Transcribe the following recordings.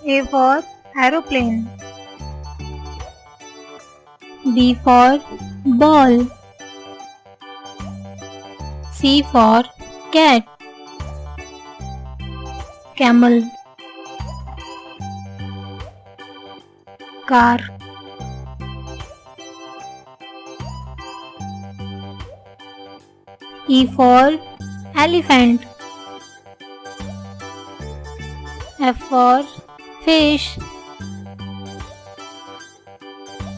A for aeroplane. B for ball. C for cat. Camel. Car. E for elephant. F for fish.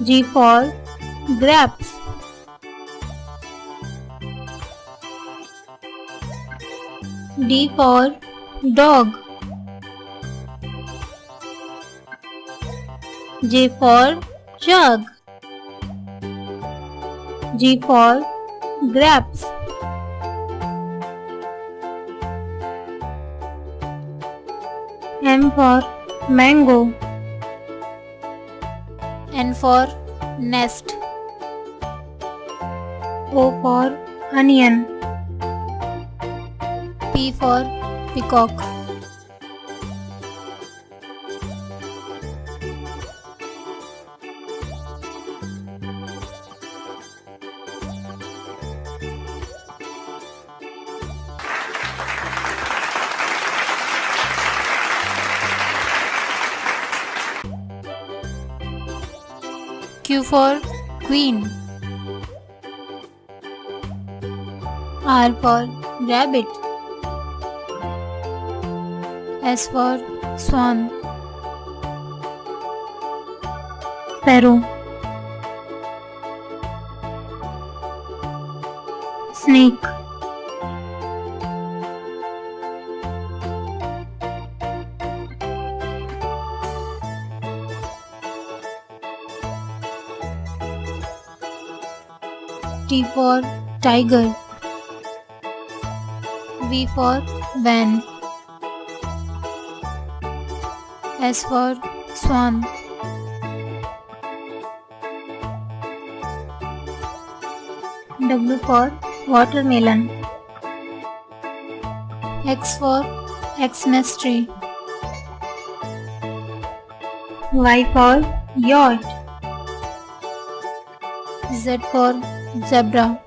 G for grapes. D for dog. J for jug. G for grapes. M for mango. N for nest. O for onion. P for peacock. Q for queen. R for rabbit. S for swan. Sparrow. Snake. T for tiger. V for van. S for swan. W for watermelon. X for Xmas tree. Y for yacht. Z for zebra.